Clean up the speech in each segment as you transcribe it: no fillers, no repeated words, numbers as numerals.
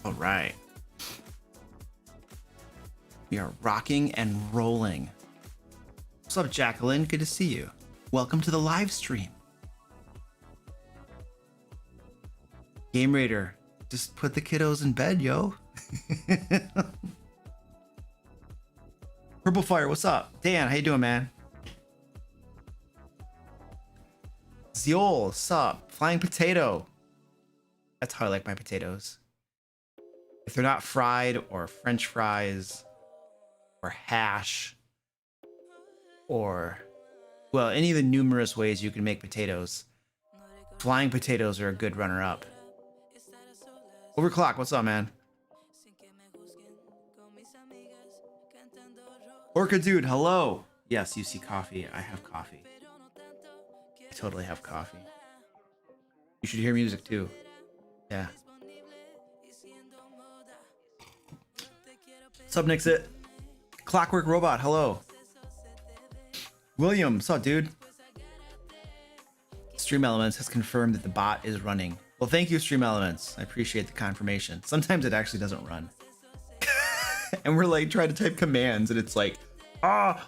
All right. We are rocking and rolling. What's up, Jacqueline? Good to see you. Welcome to the live stream. Game Raider, just put the kiddos in bed, yo. Purple Fire, what's up? Dan, how you doing, man? Ziol, sup? Flying Potato. That's how I like my potatoes. If they're not fried or French fries or hash or, well, any of the numerous ways you can make potatoes, flying potatoes are a good runner-up. Overclock, what's up, man? Orca Dude, hello. Yes, you see coffee. I have coffee. I totally have coffee. You should hear music too. Yeah. What's up, Nixit? Clockwork Robot, hello. William, what's up, dude? Stream Elements has confirmed that the bot is running. Well, thank you, Stream Elements. I appreciate the confirmation. Sometimes it actually doesn't run. And we're like trying to type commands and it's like,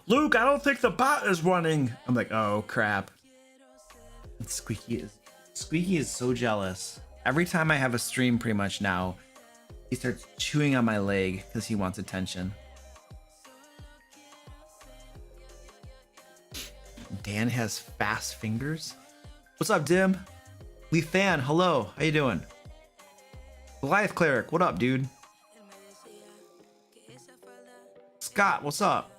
Luke, I don't think the bot is running. I'm like, oh crap. And Squeaky is so jealous. Every time I have a stream pretty much now, he starts chewing on my leg because he wants attention. Dan has fast fingers. What's up, Dim? Lee Fan, hello. How you doing? Goliath Cleric, what up, dude? Scott, what's up?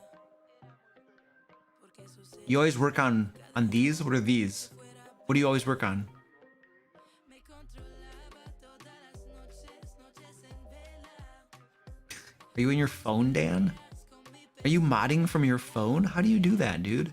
You always work on these? What are these? What do you always work on? Are you in your phone, Dan? Are you modding from your phone? How do you do that, dude?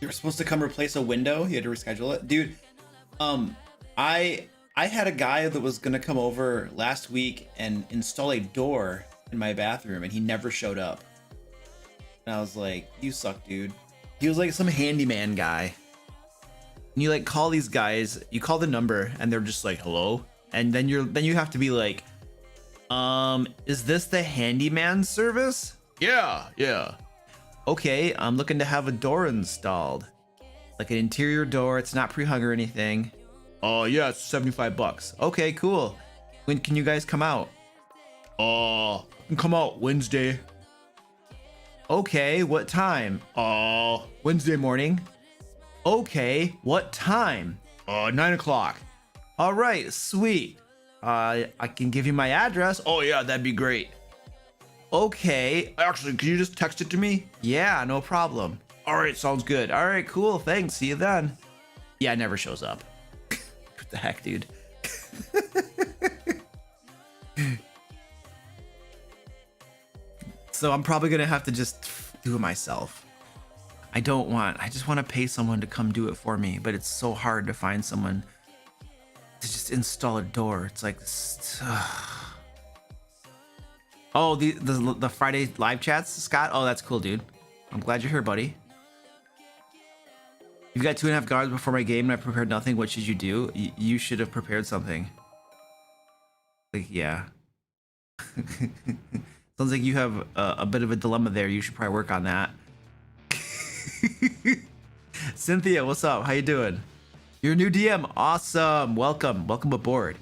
You were supposed to come replace a window. You had to reschedule it, dude. I had a guy that was gonna come over last week and install a door in my bathroom, and he never showed up. And I was like, "You suck, dude." He was like some handyman guy. And you like call these guys, you call the number, and they're just like, "Hello," and then you have to be like, "Is this the handyman service?" Yeah. Okay, I'm looking to have a door installed. Like an interior door, it's not pre-hung or anything. Oh yeah, it's $75. Okay, cool. When can you guys come out? I can come out Wednesday. Okay, what time? Wednesday morning. Okay, what time? 9 o'clock. All right, sweet. I can give you my address. Oh yeah, that'd be great. Okay, actually, can you just text it to me? Yeah, no problem. All right, sounds good. All right, cool. Thanks. See you then. Yeah, it never shows up. What the heck, dude? So I'm probably gonna have to just do it myself. I just want to pay someone to come do it for me, but it's so hard to find someone to just install a door. It's like, oh, the Friday live chats, Scott? Oh, that's cool, dude. I'm glad you're here, buddy. You've got 2.5 hours before my game and I prepared nothing. What should you do? You should have prepared something. Like, yeah. Sounds like you have a bit of a dilemma there. You should probably work on that. Cynthia, what's up? How you doing? You're a new DM. Awesome. Welcome aboard.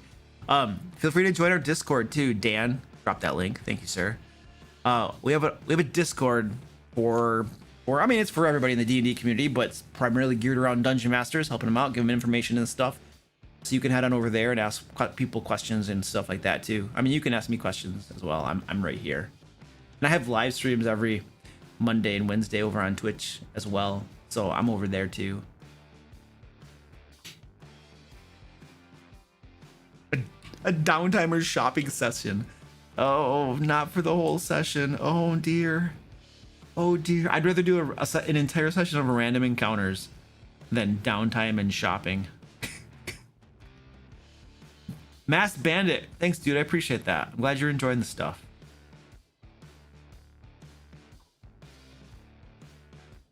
Feel free to join our Discord too, Dan. Drop that link. Thank you, sir. We have a Discord for I mean, it's for everybody in the D&D community, but it's primarily geared around dungeon masters, helping them out, giving them information and stuff. So you can head on over there and ask people questions and stuff like that too. I mean, you can ask me questions as well. I'm right here. And I have live streams every Monday and Wednesday over on Twitch as well. So I'm over there too. A downtimer shopping session. Oh, not for the whole session. Oh dear. Oh dear. I'd rather do an entire session of random encounters than downtime and shopping. Masked Bandit, thanks, dude. I appreciate that. I'm glad you're enjoying the stuff.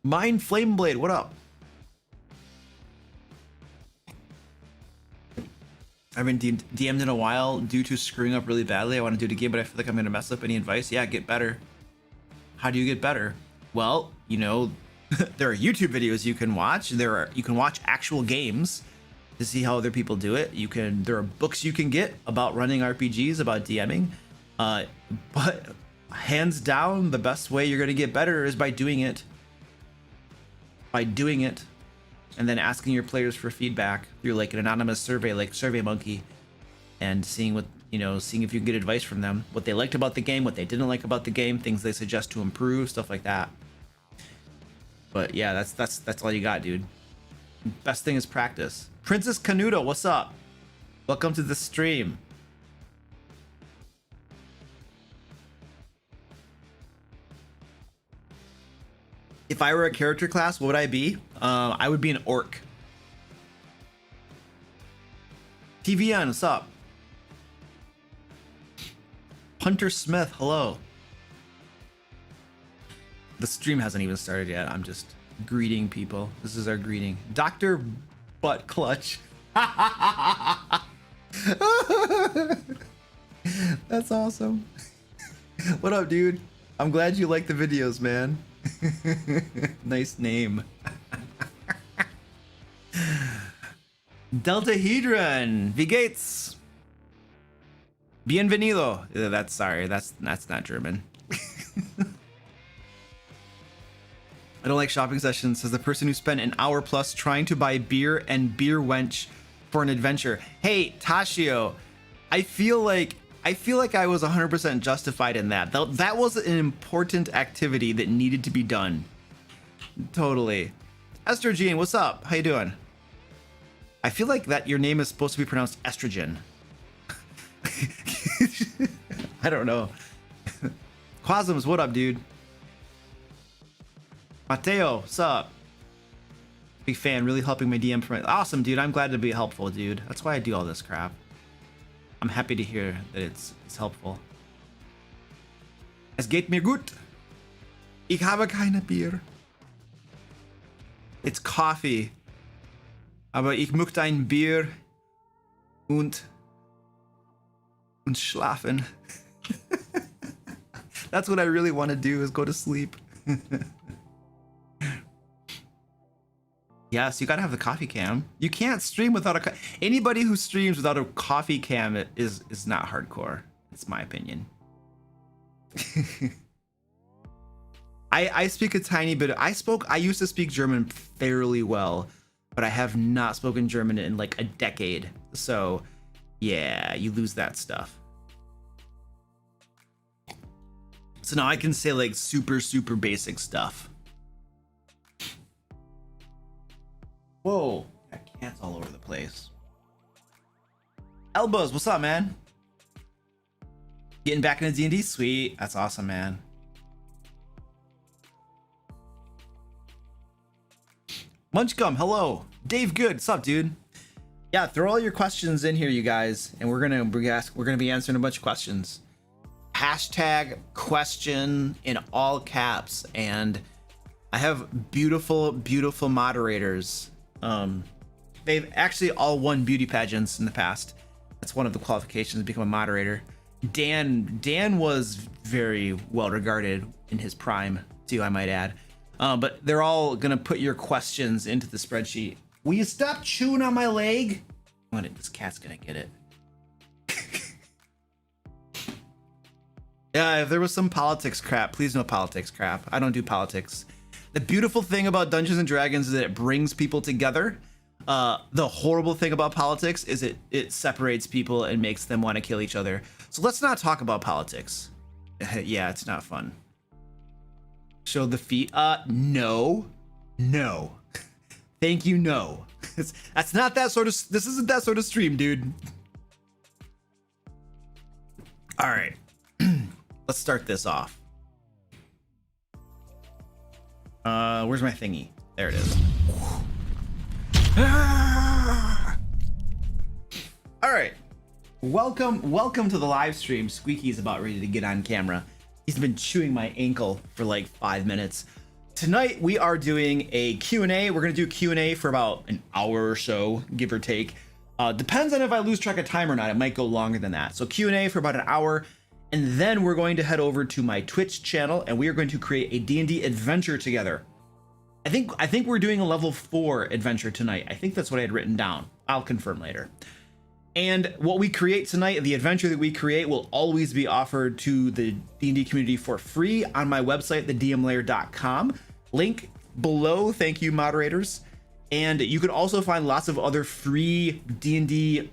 Mind Flame Blade, what up? I haven't DM'd in a while due to screwing up really badly. I want to do it again, but I feel like I'm going to mess up. Any advice? Yeah, get better. How do you get better? Well, you know, there are YouTube videos you can watch. You can watch actual games to see how other people do it. There are books you can get about running RPGs, about DMing. But hands down, the best way you're going to get better is by doing it. And then asking your players for feedback through like an anonymous survey, like SurveyMonkey, and seeing if you can get advice from them, what they liked about the game, what they didn't like about the game, things they suggest to improve, stuff like that. But yeah, that's all you got, dude. Best thing is practice. Princess Canuto, what's up? Welcome to the stream. If I were a character class, what would I be? I would be an orc. TVN, what's up? Hunter Smith, hello. The stream hasn't even started yet. I'm just greeting people. This is our greeting. Dr. Butt Clutch. That's awesome. What up, dude? I'm glad you like the videos, man. Nice name. Deltahedron, wie geht's? Bienvenido. That's not German. I don't like shopping sessions, says the person who spent an hour plus trying to buy beer and beer wench for an adventure. Hey, Tashio, I feel like I was 100% justified in that. That was an important activity that needed to be done. Totally. Esther Jean, what's up? How you doing? I feel like that your name is supposed to be pronounced estrogen. I don't know. Quasms, what up, dude? Mateo, what's up? Big fan, really helping my DM. Awesome, dude. I'm glad to be helpful, dude. That's why I do all this crap. I'm happy to hear that it's helpful. Es geht mir gut. Ich habe keine Bier. It's coffee. Aber ich möchte ein Bier und schlafen. That's what I really want to do, is go to sleep. Yes, you gotta have the coffee cam. You can't stream without anybody who streams without a coffee cam is not hardcore. It's my opinion. I speak a tiny bit. I used to speak German fairly well, but I have not spoken German in like a decade. So yeah, you lose that stuff. So now I can say like super basic stuff. Whoa, got cats all over the place. Elbows, what's up, man? Getting back into D&D? Sweet, that's awesome, man. Munchgum, hello. Dave Good, what's up, dude? Yeah, throw all your questions in here, you guys, and we're gonna be answering a bunch of questions. Hashtag question in all caps, and I have beautiful moderators. They've actually all won beauty pageants in the past. That's one of the qualifications to become a moderator. Dan was very well regarded in his prime too, I might add. But they're all gonna put your questions into the spreadsheet. Will you stop chewing on my leg? This cat's gonna get it. Yeah, if there was some politics crap, please no politics crap. I don't do politics. The beautiful thing about Dungeons and Dragons is that it brings people together. The horrible thing about politics is it separates people and makes them want to kill each other. So let's not talk about politics. Yeah, it's not fun. Show the feet. No. Thank you, no. That's not that sort of. This isn't that sort of stream, dude. All right, let's start this off. Where's my thingy? There it is. All right. Welcome to the live stream. Squeaky's about ready to get on camera. He's been chewing my ankle for like 5 minutes. Tonight we are doing a Q&A. We're gonna do Q&A for about an hour or so, give or take. Depends on if I lose track of time or not. It might go longer than that. So Q&A for about an hour, and then we're going to head over to my Twitch channel and we are going to create a D&D adventure together. I think we're doing a level 4 adventure tonight. I think that's what I had written down. I'll confirm later. And what we create tonight, the adventure that we create, will always be offered to the D&D community for free on my website, thedmlair.com. Link below. Thank you, moderators. And you can also find lots of other free D&D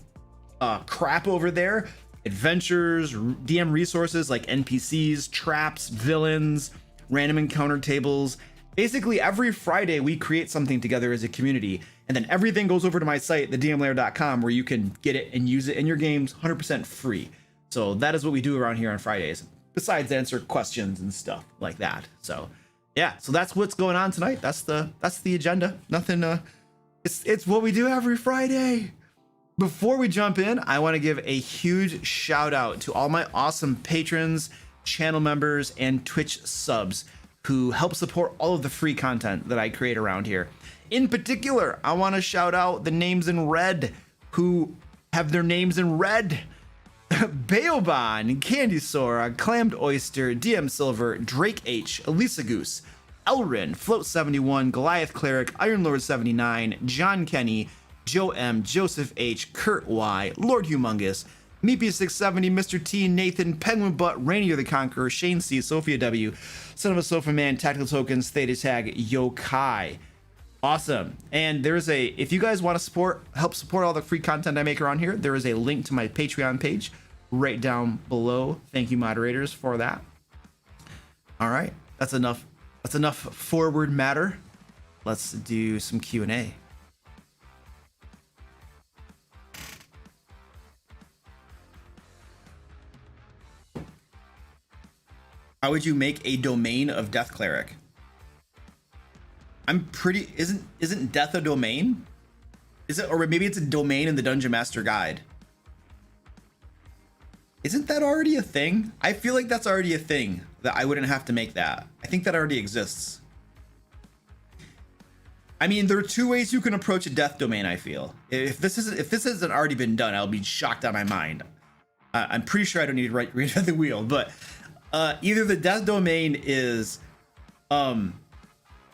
crap over there. Adventures, DM resources like NPCs, traps, villains, random encounter tables. Basically, every Friday we create something together as a community, and then everything goes over to my site, thedmlair.com, where you can get it and use it in your games 100% free. So that is what we do around here on Fridays, besides answer questions and stuff like that. So yeah, so that's what's going on tonight. That's the agenda. Nothing. It's what we do every Friday. Before we jump in, I want to give a huge shout out to all my awesome patrons, channel members, and Twitch subs who help support all of the free content that I create around here. In particular, I want to shout out the names in red who have their names in red. Baoban, Candy Sora, Clammed Oyster, DM Silver, Drake H, Elisa Goose, Elrin, Float 71, Goliath Cleric, Iron Lord 79, John Kenny, Joe M, Joseph H, Kurt Y, Lord Humongous, Meepy 670, Mr. T, Nathan, Penguin Butt, Rainier the Conqueror, Shane C, Sophia W, Son of a Sofa Man, Tactical Tokens, Theta Tag, Yokai. Awesome. And there's if you guys want to help support all the free content I make around here, there is a link to my Patreon page right down below. Thank you, moderators, for that. All right, that's enough forward matter. Let's do some Q&A. How would you make a domain of Death Cleric? Isn't Death a domain? Is it, or maybe it's a domain in the Dungeon Master Guide? Isn't that already a thing? I feel like that's already a thing, that I wouldn't have to make that. I think that already exists. I mean, there are two ways you can approach a death domain, I feel. If this hasn't already been done, I'll be shocked out of my mind. I'm pretty sure I don't need to reinvent the wheel, but either the death domain is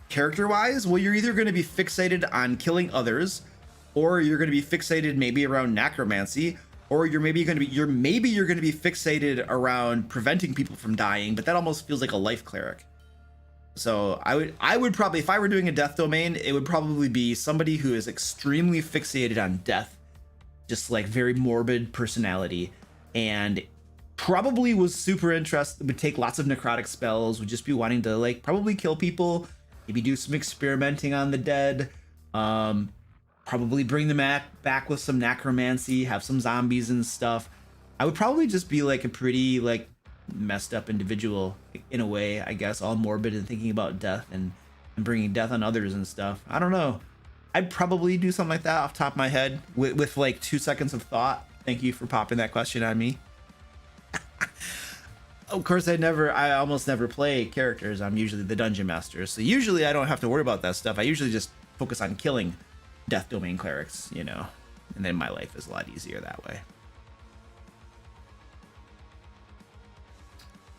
character-wise, well, you're either going to be fixated on killing others, or you're going to be fixated maybe around necromancy, or you're maybe going to be fixated around preventing people from dying, but that almost feels like a life cleric. So I would probably, if I were doing a death domain, it would probably be somebody who is extremely fixated on death, just like very morbid personality, and probably was super interested, would take lots of necrotic spells, would just be wanting to like probably kill people, maybe do some experimenting on the dead, probably bring them back with some necromancy, have some zombies and stuff. I would probably just be like a pretty like messed up individual in a way, I guess, all morbid and thinking about death and bringing death on others and stuff. I don't know. I'd probably do something like that off the top of my head with like 2 seconds of thought. Thank you for popping that question on me. Of course, I almost never play characters. I'm usually the dungeon master, so usually I don't have to worry about that stuff. I usually just focus on killing death domain clerics, you know, and then my life is a lot easier that way.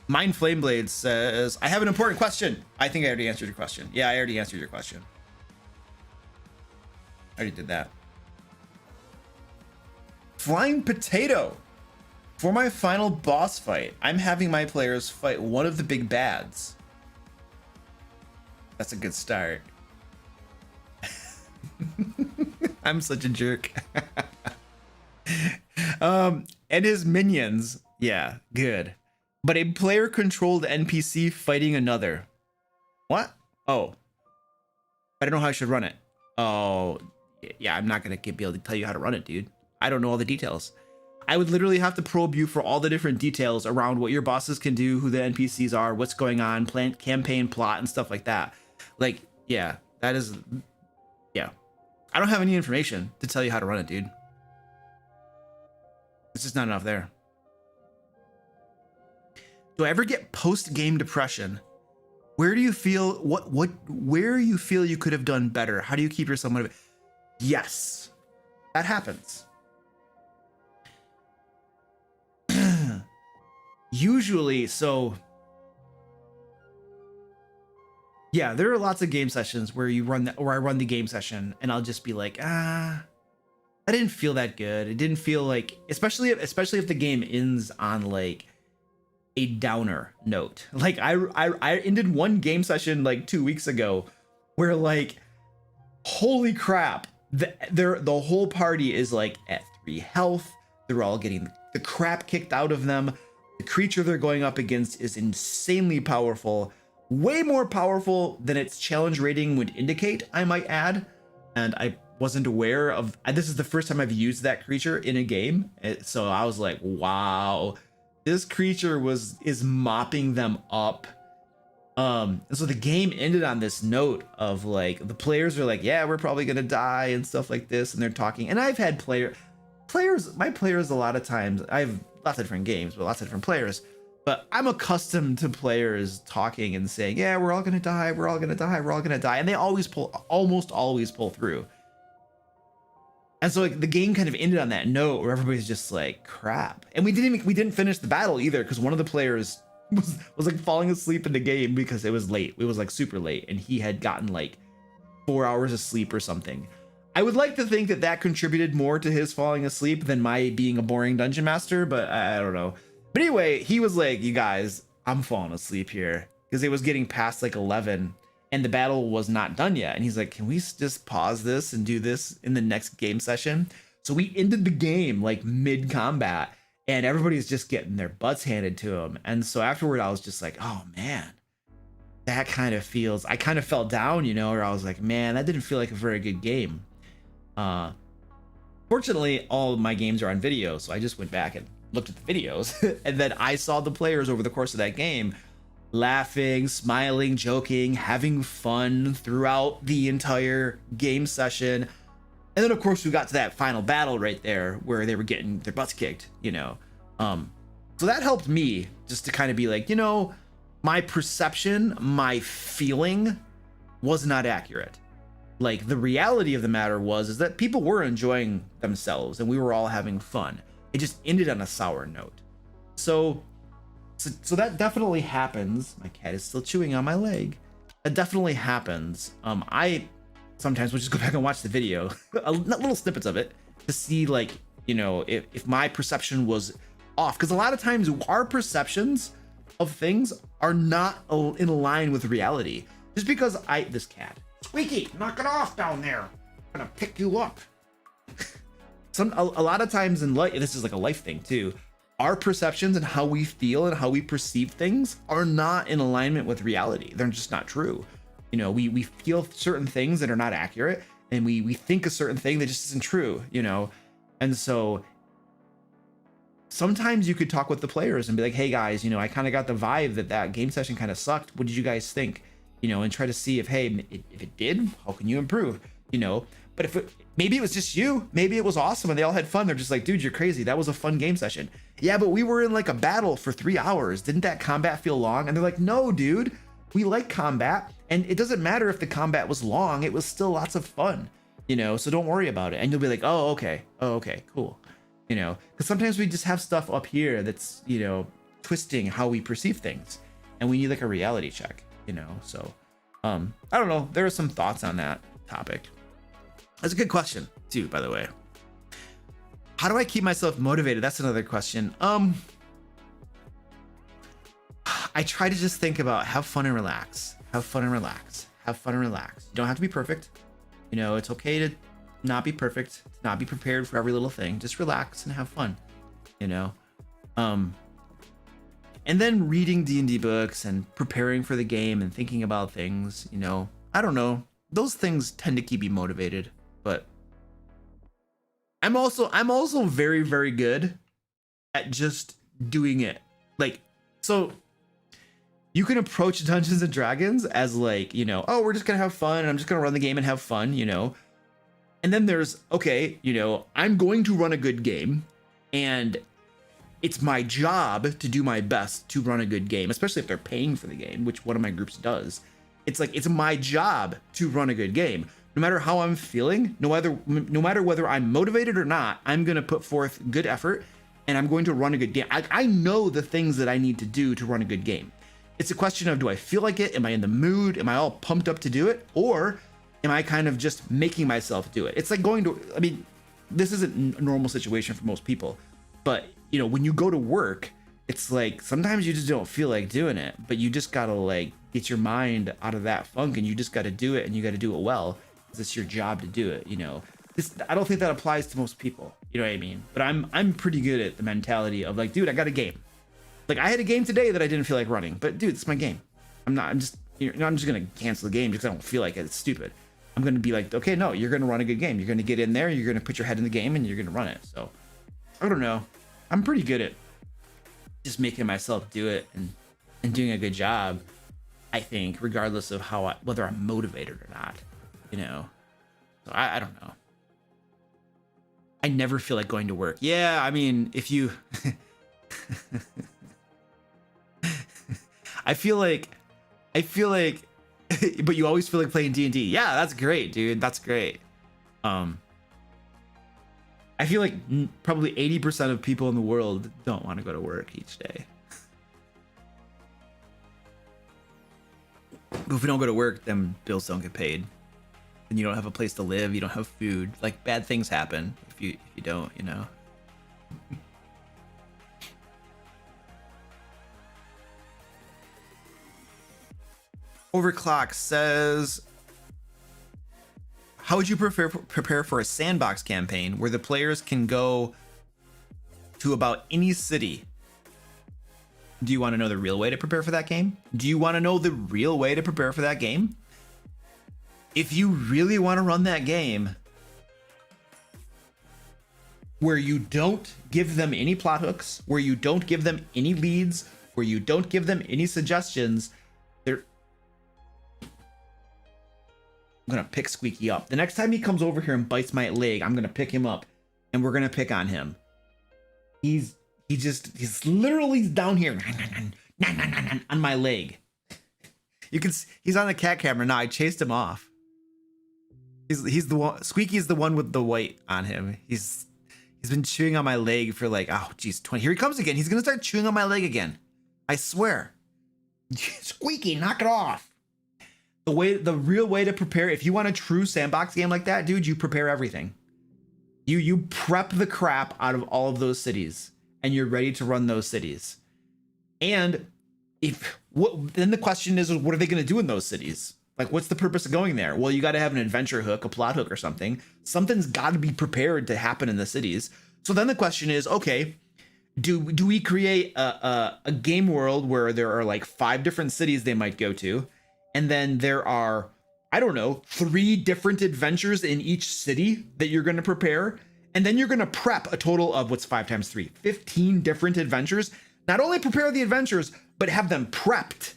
Mind Flameblade says, I have an important question. I think I already answered your question. Yeah, I already answered your question. I already did that. Flying Potato. For my final boss fight, I'm having my players fight one of the big bads. That's a good start. I'm such a jerk. And his minions. Yeah, good. But a player-controlled NPC fighting another. What? Oh. I don't know how I should run it. Oh, yeah, I'm not going to be able to tell you how to run it, dude. I don't know all the details. I would literally have to probe you for all the different details around what your bosses can do, who the NPCs are, what's going on, plan, campaign, plot, and stuff like that. Like, yeah, that is... Yeah. I don't have any information to tell you how to run it, dude. It's just not enough there. Do I ever get post-game depression? Where do you feel where you feel you could have done better? How do you keep yourself motivated? Yes, that happens. Usually, so yeah, there are lots of game sessions where you run or I run the game session and I'll just be like, I didn't feel that good. It didn't feel like, especially if the game ends on like a downer note. Like I ended one game session like 2 weeks ago where like, holy crap, the whole party is like at 3 health. They're all getting the crap kicked out of them. The creature they're going up against is insanely powerful, way more powerful than its challenge rating would indicate, I might add. And I wasn't aware of, this is the first time I've used that creature in a game. So I was like, wow, this creature is mopping them up. And so the game ended on this note of like, the players are like, yeah, we're probably gonna die and stuff like this. And they're talking, and I've had my players a lot of times, I've lots of different games, but lots of different players. But I'm accustomed to players talking and saying, yeah, we're all gonna die, we're all gonna die, we're all gonna die. And they almost always pull through. And so like the game kind of ended on that note where everybody's just like, crap. And we didn't finish the battle either, because one of the players was like falling asleep in the game because it was late. It was like super late, and he had gotten like 4 hours of sleep or something. I would like to think that contributed more to his falling asleep than my being a boring dungeon master, but I don't know. But anyway, he was like, you guys, I'm falling asleep here, because it was getting past like 11 and the battle was not done yet. And he's like, can we just pause this and do this in the next game session? So we ended the game like mid combat, and everybody's just getting their butts handed to them. And so afterward, I was just like, oh man, that kind of feels, I kind of fell down, you know, or I was like, man, that didn't feel like a very good game. Fortunately, all of my games are on video, so I just went back and looked at the videos, and then I saw the players over the course of that game laughing, smiling, joking, having fun throughout the entire game session. And then of course we got to that final battle right there where they were getting their butts kicked, you know. So that helped me just to kind of be like, you know, my perception, my feeling was not accurate. Like the reality of the matter is that people were enjoying themselves and we were all having fun. It just ended on a sour note. So that definitely happens. My cat is still chewing on my leg. That definitely happens. I sometimes will just go back and watch the video, little snippets of it, to see like, you know, if my perception was off. Because a lot of times our perceptions of things are not in line with reality. Just because this cat, Squeaky, knock it off down there. I'm gonna pick you up. A lot of times in life, this is like a life thing too, our perceptions and how we feel and how we perceive things are not in alignment with reality. They're just not true. You know, we feel certain things that are not accurate, and we think a certain thing that just isn't true, you know? And so sometimes you could talk with the players and be like, hey guys, you know, I kind of got the vibe that game session kind of sucked. What did you guys think? You know, and try to see if, hey, if it did, how can you improve? You know, but maybe it was just you, maybe it was awesome and they all had fun. They're just like, dude, you're crazy. That was a fun game session. Yeah, but we were in like a battle for 3 hours. Didn't that combat feel long? And they're like, no, dude, we like combat. And it doesn't matter if the combat was long, it was still lots of fun, you know, so don't worry about it. And you'll be like, oh, okay, cool. You know, because sometimes we just have stuff up here that's, you know, twisting how we perceive things, and we need like a reality check, you know. So I don't know, there are some thoughts on that topic. That's a good question too, by the way. How do I keep myself motivated? That's another question. I try to just think about have fun and relax. Have fun and relax. Have fun and relax. You don't have to be perfect. You know, it's okay to not be perfect, to not be prepared for every little thing. Just relax and have fun, you know. And then reading D&D books and preparing for the game and thinking about things, you know, I don't know. Those things tend to keep me motivated, but I'm also very, very good at just doing it. Like, so you can approach Dungeons and Dragons as like, you know, oh, we're just gonna have fun and I'm just gonna run the game and have fun, you know. And then there's, okay, you know, I'm going to run a good game and it's my job to do my best to run a good game, especially if they're paying for the game, which one of my groups does. It's like, it's my job to run a good game. No matter how I'm feeling, no matter whether I'm motivated or not, I'm going to put forth good effort and I'm going to run a good game. I know the things that I need to do to run a good game. It's a question of, do I feel like it? Am I in the mood? Am I all pumped up to do it? Or am I kind of just making myself do it? It's like going to, I mean, this isn't a normal situation for most people, but you know, when you go to work, it's like, sometimes you just don't feel like doing it, but you just gotta like get your mind out of that funk and you just gotta do it, and you gotta do it well, because it's your job to do it, you know. I don't think that applies to most people, you know what I mean? But I'm pretty good at the mentality of like, dude, I got a game. Like, I had a game today that I didn't feel like running, but dude, it's my game. I'm just gonna cancel the game because I don't feel like it. It's stupid. I'm gonna be like, okay, no, you're gonna run a good game. You're gonna get in there, you're gonna put your head in the game, and you're gonna run it. So I don't know. I'm pretty good at just making myself do it and doing a good job, I think, regardless of whether I'm motivated or not, you know. So I don't know. I never feel like going to work. Yeah, I mean, if you I feel like but you always feel like playing D&D. Yeah, that's great, dude. That's great. I feel like probably 80% of people in the world don't want to go to work each day. But if we don't go to work, then bills don't get paid. And you don't have a place to live, you don't have food. Like, bad things happen if you don't, you know. Overclock says, how would you prepare for a sandbox campaign where the players can go to about any city? Do you want to know the real way to prepare for that game? Do you want to know the real way to prepare for that game? If you really want to run that game where you don't give them any plot hooks, where you don't give them any leads, where you don't give them any suggestions, I'm gonna pick Squeaky up. The next time he comes over here and bites my leg, I'm gonna pick him up and we're gonna pick on him. He's literally down here on my leg. You can see, he's on the cat camera now. I chased him off. He's the one. Squeaky is the one with the white on him. He's been chewing on my leg for like, oh geez, 20. Here he comes again. He's gonna start chewing on my leg again. I swear. Squeaky, knock it off. The real way to prepare, if you want a true sandbox game like that, dude, you prepare everything. You prep the crap out of all of those cities, and you're ready to run those cities. And then the question is, what are they going to do in those cities? Like, what's the purpose of going there? Well, you got to have an adventure hook, a plot hook or something. Something's got to be prepared to happen in the cities. So then the question is, okay, do we create a game world where there are like 5 different cities they might go to? And then there are, I don't know, 3 different adventures in each city that you're going to prepare. And then you're going to prep a total of, what's 5 times 3? 15 different adventures. Not only prepare the adventures, but have them prepped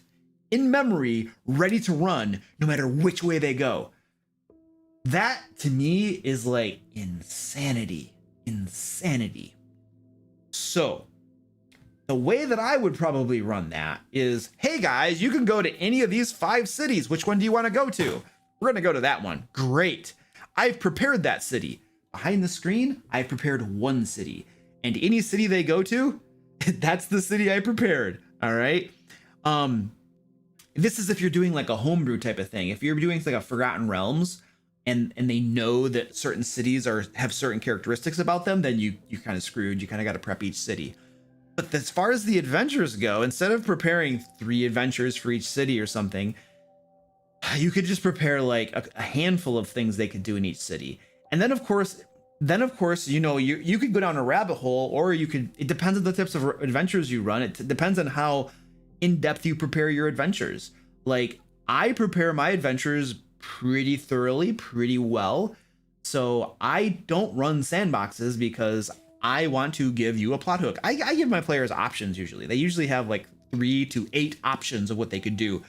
in memory, ready to run no matter which way they go. That to me is like insanity. Insanity. So the way that I would probably run that is, hey guys, you can go to any of these 5 cities. Which one do you want to go to? We're going to go to that one. Great. I've prepared that city. Behind the screen, I've prepared one city. And any city they go to, that's the city I prepared. All right. This is if you're doing like a homebrew type of thing. If you're doing like a Forgotten Realms and they know that certain cities have certain characteristics about them, then you kind of screwed. You kind of got to prep each city. But as far as the adventures go, instead of preparing 3 adventures for each city or something, you could just prepare like a handful of things they could do in each city. And then of course, you know, you could go down a rabbit hole, or it depends on the types of adventures you run. It depends on how in depth you prepare your adventures. Like, I prepare my adventures pretty thoroughly, pretty well. So I don't run sandboxes because I want to give you a plot hook. I give my players options usually. They usually have like 3 to 8 options of what they could do.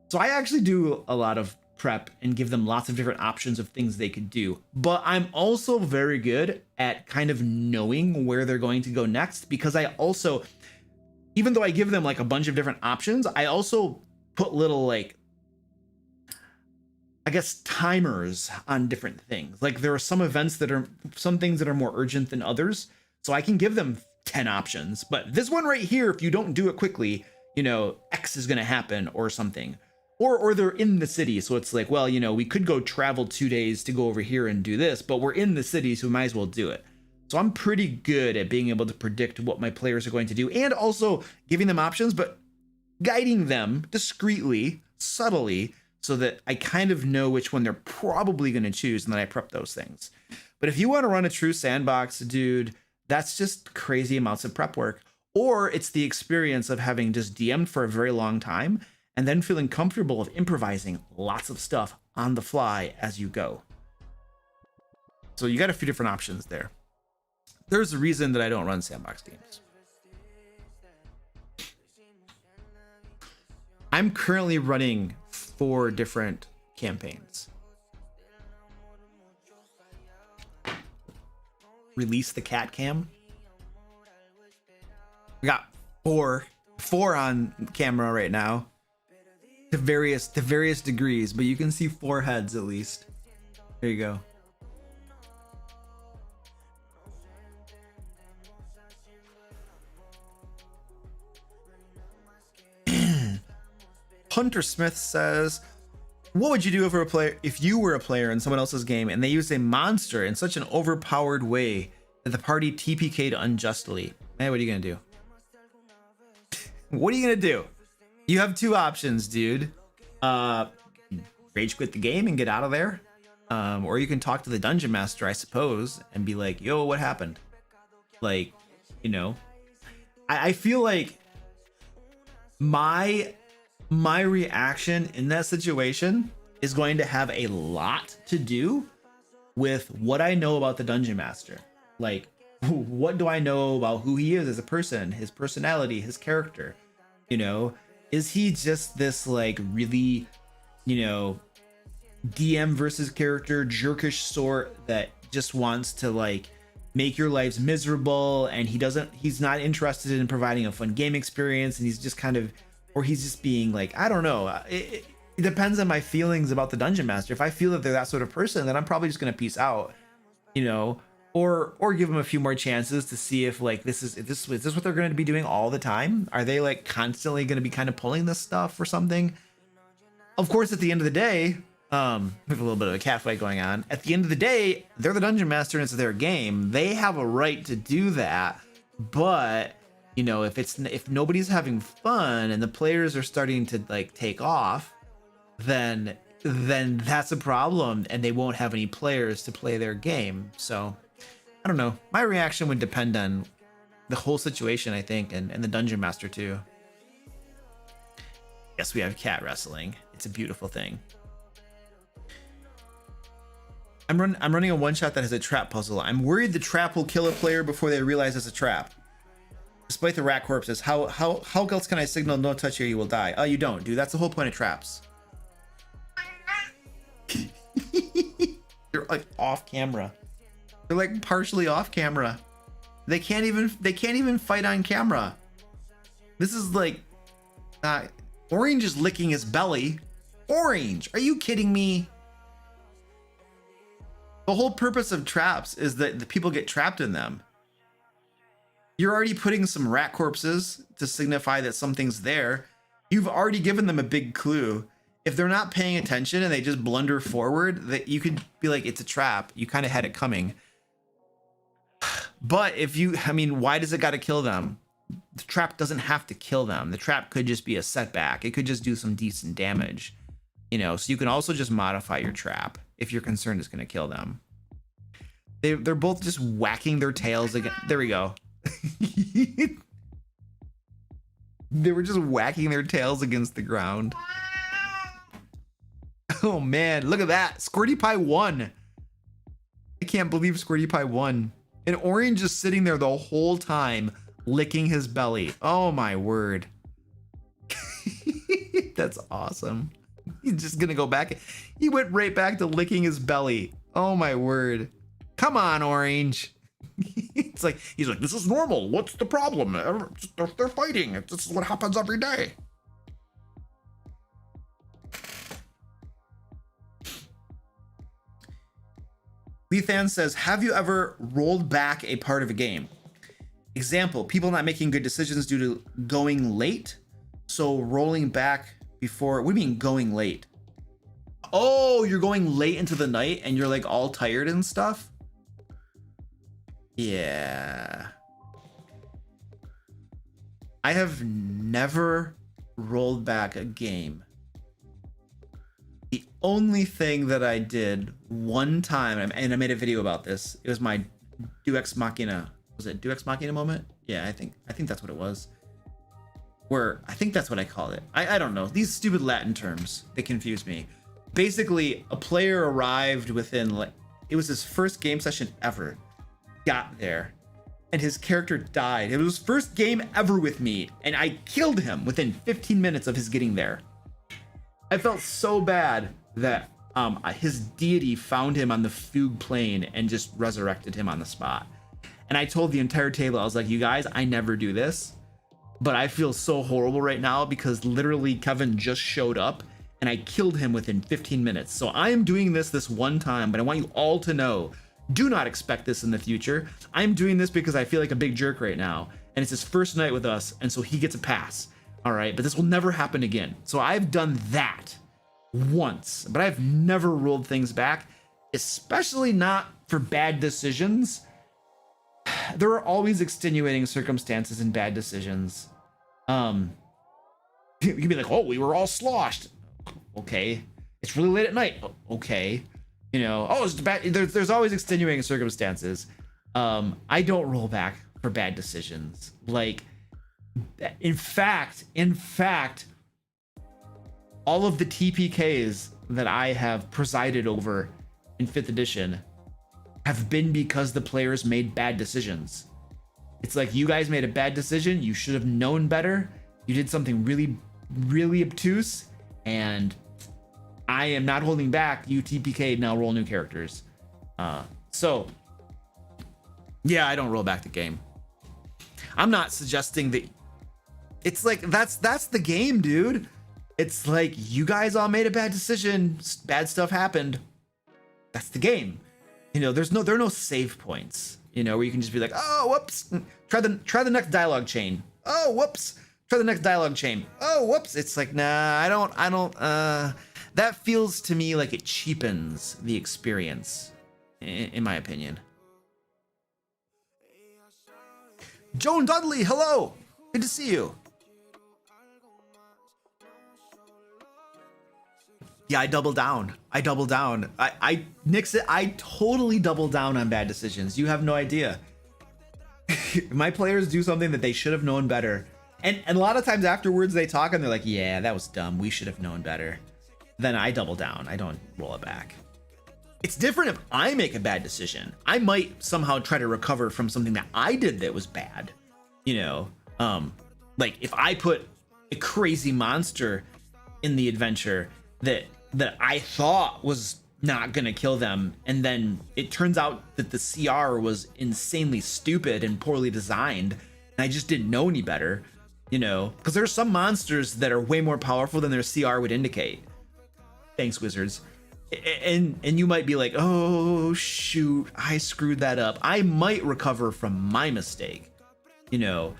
So I actually do a lot of prep and give them lots of different options of things they could do. But I'm also very good at kind of knowing where they're going to go next, because I also, even though I give them like a bunch of different options, I also put little like, I guess, timers on different things. Like there are some events that are, some things that are more urgent than others. So I can give them 10 options, but this one right here, if you don't do it quickly, you know, X is going to happen or something. Or they're in the city, so it's like, well, you know, we could go travel 2 days to go over here and do this, but we're in the city, so we might as well do it. So I'm pretty good at being able to predict what my players are going to do, and also giving them options, but guiding them discreetly, subtly, so that I kind of know which one they're probably going to choose, and then I prep those things. But if you want to run a true sandbox, dude, that's just crazy amounts of prep work. Or it's the experience of having just DM'd for a very long time, and then feeling comfortable of improvising lots of stuff on the fly as you go. So you got a few different options there. There's a reason that I don't run sandbox teams. I'm currently running 4 different campaigns. Release the cat cam. We got four on camera right now. To various degrees, but you can see 4 heads at least. There you go. Hunter Smith says, what would you do if you were a player in someone else's game and they used a monster in such an overpowered way that the party TPK'd unjustly? Man, what are you gonna do? What are you gonna do? You have 2 options, dude. Rage quit the game and get out of there. Or you can talk to the dungeon master, I suppose, and be like, yo, what happened? Like, you know, I feel like my reaction in that situation is going to have a lot to do with what I know about the dungeon master. Like, what do I know about who he is as a person, his personality, his character? You know, is he just this like really, you know, DM versus character jerkish sort that just wants to like make your lives miserable, and he's not interested in providing a fun game experience, and he's just kind of, or he's just being like, I don't know. It depends on my feelings about the dungeon master. If I feel that they're that sort of person, then I'm probably just gonna peace out, you know, or give them a few more chances to see if like is this what they're going to be doing all the time? Are they like constantly going to be kind of pulling this stuff or something? Of course, at the end of the day, we have a little bit of a cat fight going on. At the end of the day, they're the dungeon master and it's their game. They have a right to do that. But you know, if nobody's having fun and the players are starting to like take off, then that's a problem, and they won't have any players to play their game. So I don't know. My reaction would depend on the whole situation, I think, and the dungeon master too. Yes, we have cat wrestling. It's a beautiful thing. I'm running a one-shot that has a trap puzzle. I'm worried the trap will kill a player before they realize it's a trap. Despite the rat corpses, how else can I signal no touch here, you will die? Oh, you don't, dude. That's the whole point of traps. They're like off camera. They're like partially off camera. They can't even fight on camera. This is like Orange is licking his belly. Orange, are you kidding me? The whole purpose of traps is that the people get trapped in them. You're already putting some rat corpses to signify that something's there. You've already given them a big clue. If they're not paying attention and they just blunder forward, that you could be like, it's a trap. You kind of had it coming. But why does it got to kill them? The trap doesn't have to kill them. The trap could just be a setback. It could just do some decent damage, you know. So you can also just modify your trap if you're concerned it's going to kill them. They're both just whacking their tails again. There we go. They were just whacking their tails against the ground. Oh man, look at that. Squirty Pie won. I can't believe Squirty Pie won. And Orange is sitting there the whole time licking his belly. Oh my word. That's awesome. He's just gonna go back. He went right back to licking his belly. Oh my word. Come on, Orange. It's like, he's like, this is normal. What's the problem? They're fighting. This is what happens every day. Lethan says, have you ever rolled back a part of a game? Example, people not making good decisions due to going late. So rolling back before, what do you mean going late? Oh, you're going late into the night and you're like all tired and stuff? Yeah. I have never rolled back a game. The only thing that I did one time, and I made a video about this, it was my Deus Ex Machina. Was it Deus Ex Machina moment? Yeah, I think that's what it was. Where, I think that's what I called it. I don't know. These stupid Latin terms, they confuse me. Basically, a player arrived within, like, it was his first game session ever. Got there, and his character died. It was his first game ever with me, and I killed him within 15 minutes of his getting there. I felt so bad that his deity found him on the fugue plane and just resurrected him on the spot. And I told the entire table, I was like, you guys, I never do this, but I feel so horrible right now because literally Kevin just showed up and I killed him within 15 minutes. So I am doing this one time, but I want you all to know, do not expect this in the future. I'm doing this because I feel like a big jerk right now, and it's his first night with us, and so he gets a pass. All right, but this will never happen again. So I've done that once, but I've never rolled things back, especially not for bad decisions. There are always extenuating circumstances in bad decisions. You can be like, oh, we were all sloshed. Okay. It's really late at night. Okay. You know, oh, it's bad. There's always extenuating circumstances. I don't roll back for bad decisions. Like, in fact, all of the TPKs that I have presided over in 5th edition have been because the players made bad decisions. It's like, you guys made a bad decision. You should have known better. You did something really, really obtuse, and I am not holding back. You TPK, now roll new characters. So yeah, I don't roll back the game. I'm not suggesting that. It's like, that's the game, dude. It's like, you guys all made a bad decision, bad stuff happened. That's the game. You know, there are no save points, you know, where you can just be like, oh, whoops, try the next dialogue chain. Oh, whoops, try the next dialogue chain. Oh, whoops. It's like, nah, I don't, that feels to me like it cheapens the experience, in my opinion. Joan Dudley, hello. Good to see you. Yeah, I double down. I nix it. I totally double down on bad decisions. You have no idea. My players do something that they should have known better. And a lot of times afterwards they talk and they're like, yeah, that was dumb. We should have known better. Then I double down. I don't roll it back. It's different if I make a bad decision. I might somehow try to recover from something that I did that was bad. You know, like if I put a crazy monster in the adventure that I thought was not gonna kill them, and then it turns out that the CR was insanely stupid and poorly designed, and I just didn't know any better, you know, because there's some monsters that are way more powerful than their CR would indicate. Thanks, Wizards. And you might be like, oh shoot, I screwed that up. I might recover from my mistake, you know,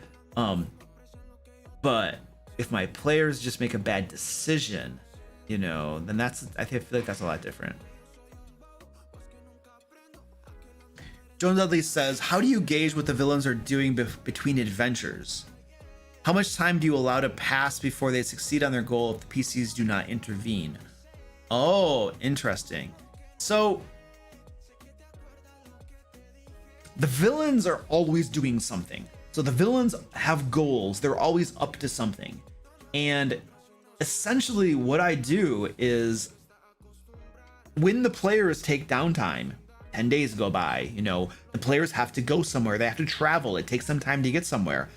but if my players just make a bad decision, you know, then I feel like that's a lot different. Joan Dudley says, how do you gauge what the villains are doing between adventures? How much time do you allow to pass before they succeed on their goal if the PCs do not intervene? Oh, interesting. So the villains are always doing something. So the villains have goals. They're always up to something. And essentially what I do is, when the players take downtime, 10 days go by, you know, the players have to go somewhere, they have to travel, it takes some time to get somewhere.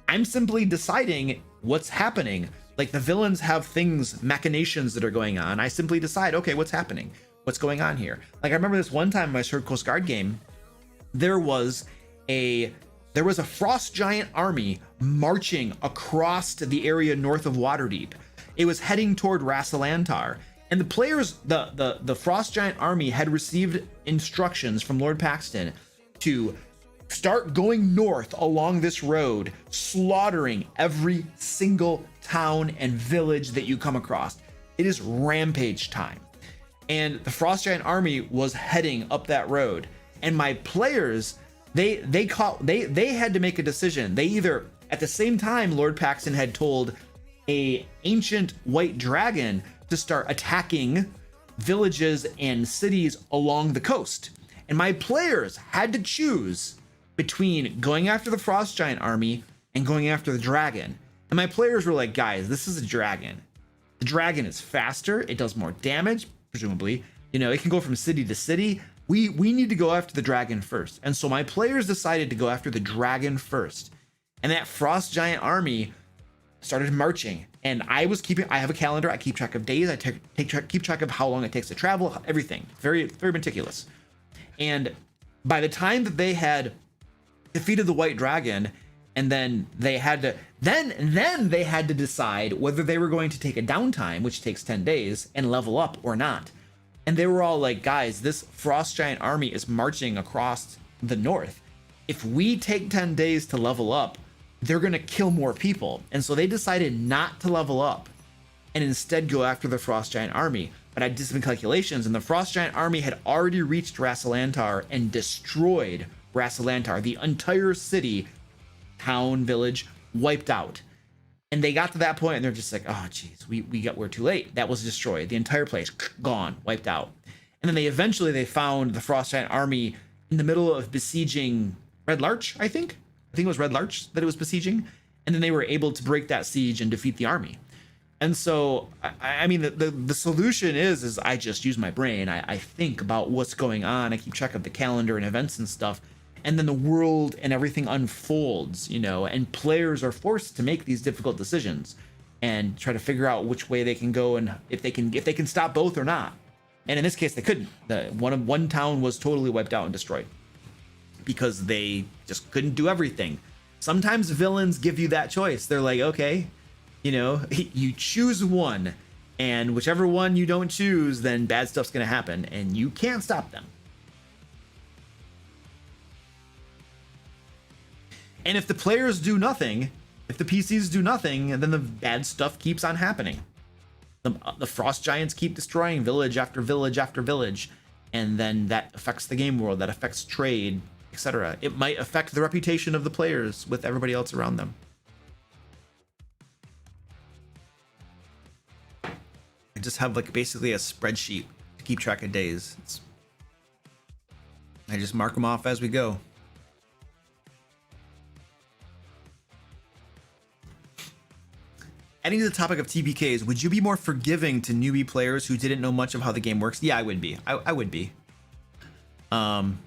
I'm simply deciding what's happening. Like the villains have things, machinations that are going on. I simply decide, okay, what's happening? What's going on here? Like I remember this one time in my Sword Coast Guard game, there was a frost giant army marching across the area north of Waterdeep. It was heading toward Rassalantar, and the players, the frost giant army had received instructions from Lord Paxton to start going north along this road, slaughtering every single town and village that you come across. It is rampage time. And the frost giant army was heading up that road. And my players, they had to make a decision. They either, at the same time, Lord Paxton had told a ancient white dragon to start attacking villages and cities along the coast. And my players had to choose between going after the frost giant army and going after the dragon. And my players were like, guys, this is a dragon. The dragon is faster. It does more damage, presumably. You know, it can go from city to city. We need to go after the dragon first. And so my players decided to go after the dragon first. And that frost giant army started marching. And I have a calendar. I keep track of days. I keep track of how long it takes to travel, everything. Very, very meticulous. And by the time that they had defeated the white dragon, and then they had to then they had to decide whether they were going to take a downtime, which takes 10 days, and level up or not. And they were all like, guys, this frost giant army is marching across the north. If we take 10 days to level up, they're going to kill more people. And so they decided not to level up and instead go after the frost giant army. But I did some calculations, and the frost giant army had already reached Rassalantar and destroyed Rassalantar. The entire city, town, village, wiped out. And they got to that point and they're just like, oh geez, we're too late. That was destroyed. The entire place gone, wiped out. And then they found the frost giant army in the middle of besieging Red Larch, I think it was Red Larch that it was besieging. And then they were able to break that siege and defeat the army. And so, I mean, the solution is I just use my brain. I think about what's going on. I keep track of the calendar and events and stuff. And then the world and everything unfolds, you know, and players are forced to make these difficult decisions and try to figure out which way they can go and if they can stop both or not. And in this case, they couldn't. One town was totally wiped out and destroyed because they just couldn't do everything. Sometimes villains give you that choice. They're like, okay, you know, you choose one, and whichever one you don't choose, then bad stuff's going to happen and you can't stop them. And if the players do nothing, if the PCs do nothing, then the bad stuff keeps on happening. The frost giants keep destroying village after village after village, and then that affects the game world, that affects trade, etc. It might affect the reputation of the players with everybody else around them. I just have like basically a spreadsheet to keep track of days. I just mark them off as we go. Adding to the topic of TPKs, would you be more forgiving to newbie players who didn't know much of how the game works? Yeah, I would be. I would be. But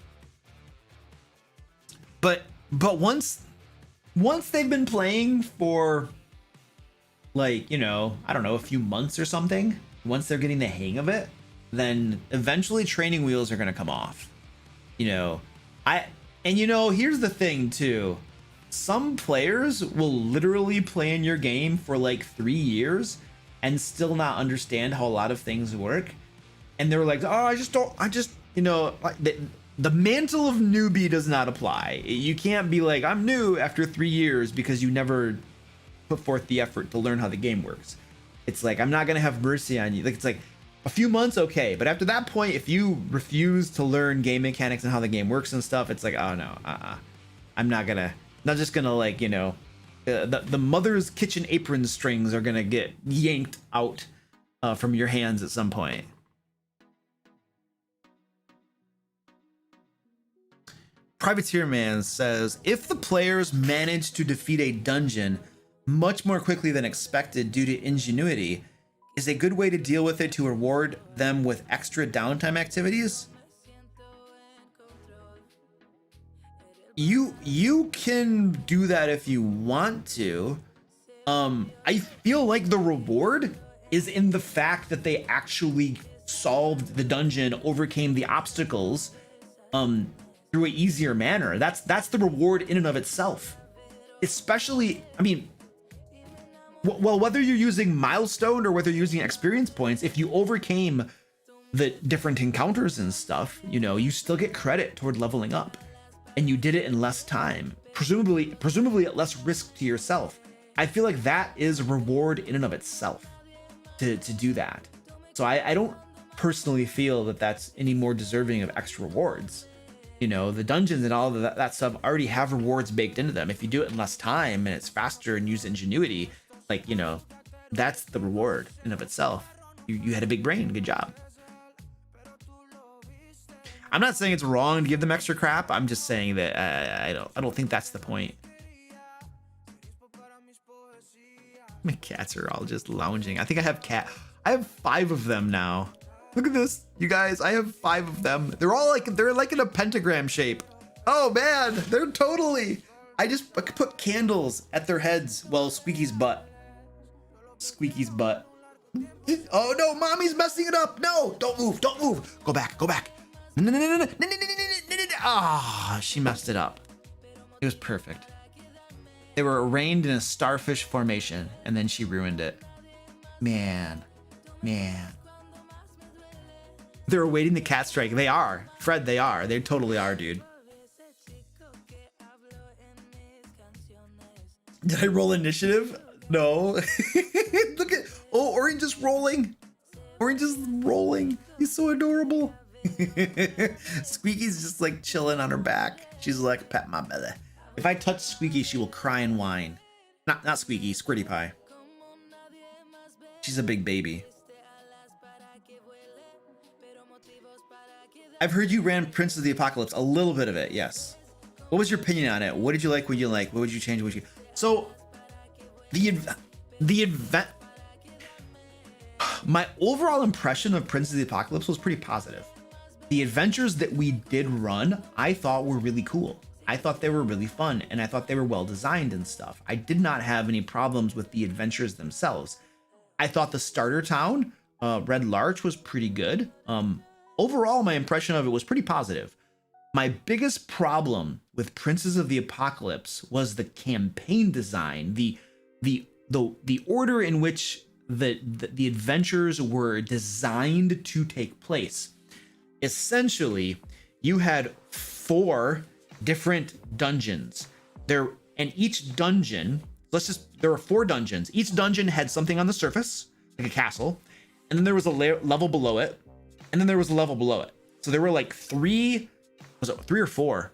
once they've been playing for like, you know, I don't know, a few months or something, once they're getting the hang of it, then eventually training wheels are going to come off. You know, and you know, here's the thing too. Some players will literally play in your game for like 3 years and still not understand how a lot of things work. And they're like, oh, you know, the mantle of newbie does not apply. You can't be like, I'm new after 3 years because you never put forth the effort to learn how the game works. It's like, I'm not going to have mercy on you. Like, it's like a few months, okay. But after that point, if you refuse to learn game mechanics and how the game works and stuff, it's like, oh no, I'm not just gonna like, you know, the mother's kitchen apron strings are gonna get yanked out from your hands at some point. Privateer Man says, if the players manage to defeat a dungeon much more quickly than expected due to ingenuity, is a good way to deal with it to reward them with extra downtime activities? You can do that if you want to. I feel like the reward is in the fact that they actually solved the dungeon, overcame the obstacles through an easier manner. That's the reward in and of itself. Especially, I mean, well, whether you're using milestone or whether you're using experience points, if you overcame the different encounters and stuff, you know, you still get credit toward leveling up, and you did it in less time, presumably at less risk to yourself. I feel like that is a reward in and of itself to do that. So I don't personally feel that that's any more deserving of extra rewards. You know, the dungeons and all of that stuff already have rewards baked into them. If you do it in less time and it's faster and use ingenuity, like, you know, that's the reward in and of itself. You had a big brain. Good job. I'm not saying it's wrong to give them extra crap. I'm just saying that I don't think that's the point. My cats are all just lounging. I think I have 5 of them now. Look at this, you guys. I have 5 of them. They're like in a pentagram shape. Oh man, they're totally. I just put candles at their heads. Well, Squeaky's butt. Squeaky's butt. Oh no, mommy's messing it up. No, don't move, don't move. Go back, go back. No. Ah, she messed it up. It was perfect. They were arranged in a starfish formation, and then she ruined it. Man. They're awaiting the cat strike. They are. Fred, they are. They totally are, dude. Did I roll initiative? No. Look at... Oh, Orange is rolling. Orange is rolling. He's so adorable. Squeaky's just like chilling on her back. She's like, pat my belly. If I touch Squeaky, she will cry and whine. Not Squeaky, Squirty Pie. She's a big baby. I've heard you ran Prince of the Apocalypse, a little bit of it, yes. What was your opinion on it? What did you like? What did you like? What would you change? What would you... So, the event... My overall impression of Prince of the Apocalypse was pretty positive. The adventures that we did run, I thought were really cool. I thought they were really fun, and I thought they were well designed and stuff. I did not have any problems with the adventures themselves. I thought the starter town, Red Larch, was pretty good. Overall, my impression of it was pretty positive. My biggest problem with Princes of the Apocalypse was the campaign design, the order in which the adventures were designed to take place. Essentially, you had 4 different dungeons there, and each dungeon, there were 4 dungeons. Each dungeon had something on the surface, like a castle, and then there was a level below it, and then there was a level below it. So there were like 3, was it 3 or 4?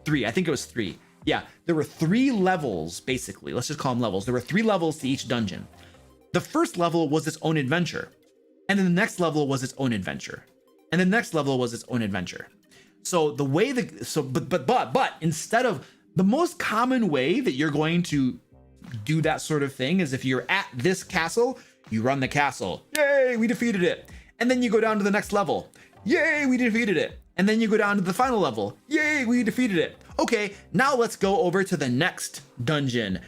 3, I think it was 3. Yeah, there were 3 levels, basically. Let's just call them levels. There were 3 levels to each dungeon. The first level was its own adventure, and then the next level was its own adventure, and the next level was its own adventure. So the way but instead of the most common way that you're going to do that sort of thing is if you're at this castle, you run the castle. Yay, we defeated it. And then you go down to the next level. Yay, we defeated it. And then you go down to the final level. Yay, we defeated it. Okay, now let's go over to the next dungeon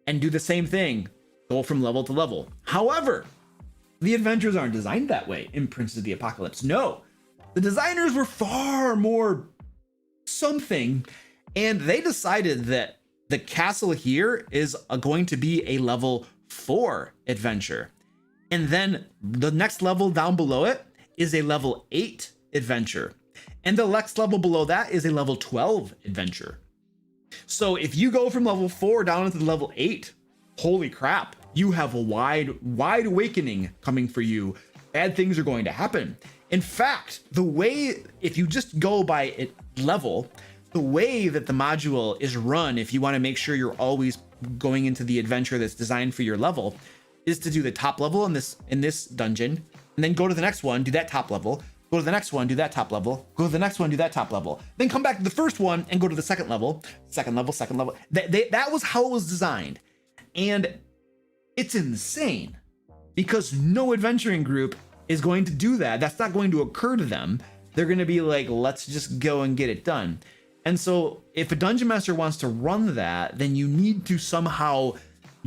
and do the same thing. Go from level to level. However, the adventures aren't designed that way in Prince of the Apocalypse. No, the designers were far more something, and they decided that the castle here is going to be a level 4 adventure. And then the next level down below it is a level 8 adventure. And the next level below that is a level 12 adventure. So if you go from level 4 down into level 8, holy crap, you have a wide awakening coming for you. Bad things are going to happen. In fact, if you just go by level, the way that the module is run, if you want to make sure you're always going into the adventure that's designed for your level, is to do the top level in this dungeon, and then go to the next one, do that top level, go to the next one, do that top level, go to the next one, do that top level, then come back to the first one and go to the second level. That was how it was designed. And it's insane because no adventuring group is going to do that. That's not going to occur to them. They're going to be like, let's just go and get it done. And so if a dungeon master wants to run that, then you need to somehow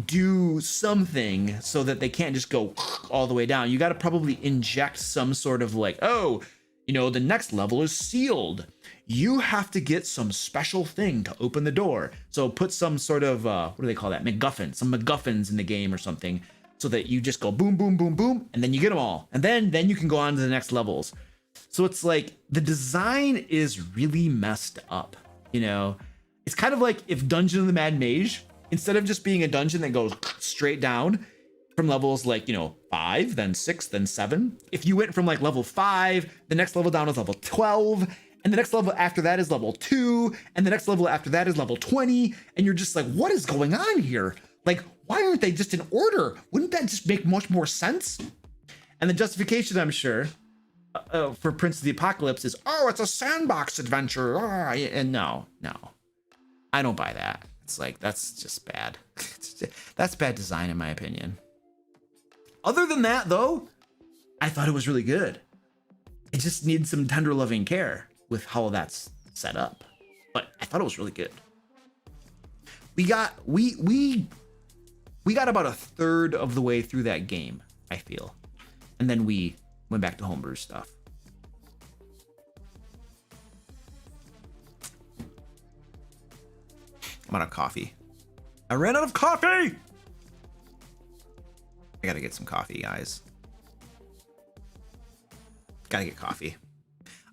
do something so that they can't just go all the way down. You got to probably inject some sort of like, oh, you know, the next level is sealed. You have to get some special thing to open the door. So put some sort of, what do they call that? MacGuffin, some MacGuffins in the game or something, so that you just go boom, boom, boom, boom, and then you get them all. And then you can go on to the next levels. So it's like the design is really messed up, you know? It's kind of like if Dungeon of the Mad Mage, instead of just being a dungeon that goes straight down from levels like, you know, 5, then 6, then 7, if you went from like level 5, the next level down is level 12, and the next level after that is level 2, and the next level after that is level 20, and you're just like, what is going on here? Like, why aren't they just in order? Wouldn't that just make much more sense? And the justification, I'm sure, for Prince of the Apocalypse is, oh, it's a sandbox adventure. And no, I don't buy that. It's like, that's just bad. That's bad design, in my opinion. Other than that, though, I thought it was really good. It just needs some tender loving care with how that's set up. But I thought it was really good. We got about a third of the way through that game, I feel. And then we went back to homebrew stuff. I'm out of coffee. I ran out of coffee! I gotta get some coffee, guys. Gotta get coffee.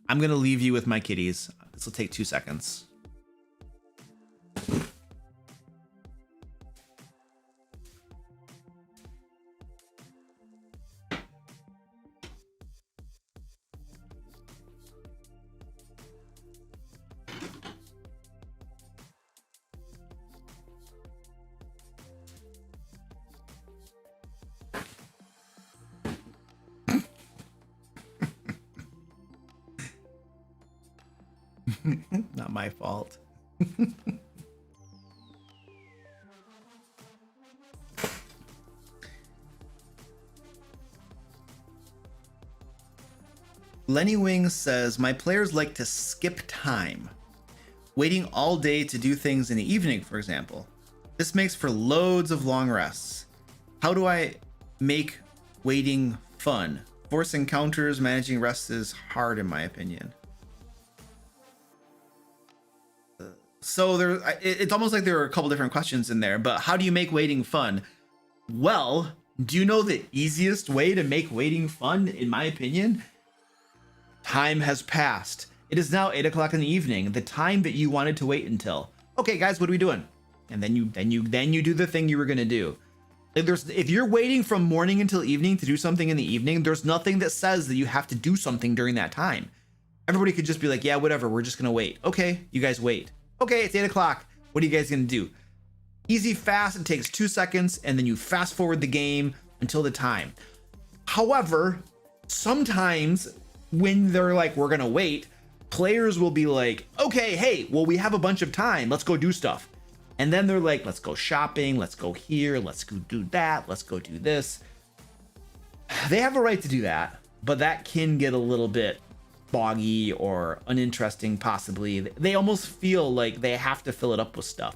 I'm gonna leave you with my kitties. This will take 2 seconds. Not my fault. Lenny Wings says, my players like to skip time, waiting all day to do things in the evening, for example. This makes for loads of long rests. How do I make waiting fun? Force encounters, managing rests is hard in my opinion. So it's almost like there are a couple different questions in there, but how do you make waiting fun? Well, do you know the easiest way to make waiting fun, in my opinion? Time has passed. It is now 8 o'clock in the evening, the time that you wanted to wait until. Okay, guys, what are we doing? And then you do the thing you were gonna do. If you're waiting from morning until evening to do something in the evening, there's nothing that says that you have to do something during that time. Everybody could just be like, yeah, whatever, we're just gonna wait. Okay, you guys wait. Okay, it's 8 o'clock. What are you guys gonna do? Easy, fast, it takes 2 seconds, and then you fast forward the game until the time. However, sometimes when they're like, we're gonna wait, players will be like, okay, hey, well, we have a bunch of time, let's go do stuff. And then they're like, let's go shopping, let's go here, let's go do that, let's go do this. They have a right to do that, but that can get a little bit boggy or uninteresting, possibly. They almost feel like they have to fill it up with stuff.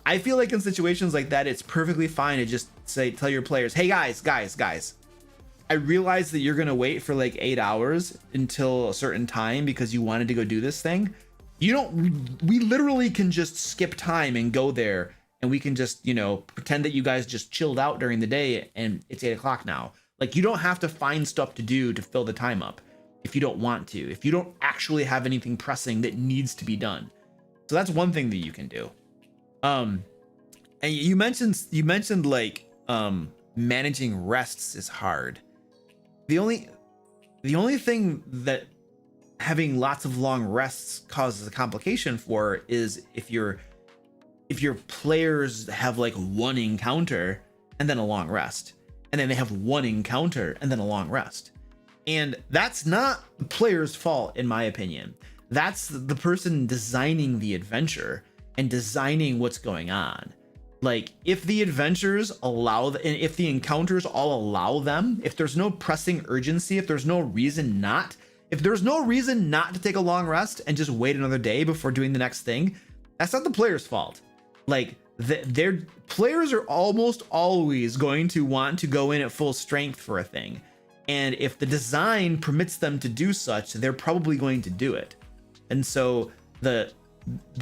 I feel like in situations like that, it's perfectly fine to just tell your players, hey guys, I realize that you're gonna wait for like 8 hours until a certain time because you wanted to go do this thing. We literally can just skip time and go there, and we can just, you know, pretend that you guys just chilled out during the day and it's 8 o'clock now. Like, you don't have to find stuff to do to fill the time up if you don't want to, if you don't actually have anything pressing that needs to be done. So that's one thing that you can do. And you mentioned like managing rests is hard. The only thing that having lots of long rests causes a complication for is if your players have like one encounter and then a long rest, and then they have one encounter and then a long rest. And that's not the player's fault, in my opinion. That's the person designing the adventure and designing what's going on. Like, if the adventures and if the encounters all allow them, if there's no pressing urgency, if there's no reason not to take a long rest and just wait another day before doing the next thing, that's not the player's fault. Like, their players are almost always going to want to go in at full strength for a thing. And if the design permits them to do such, they're probably going to do it. And so the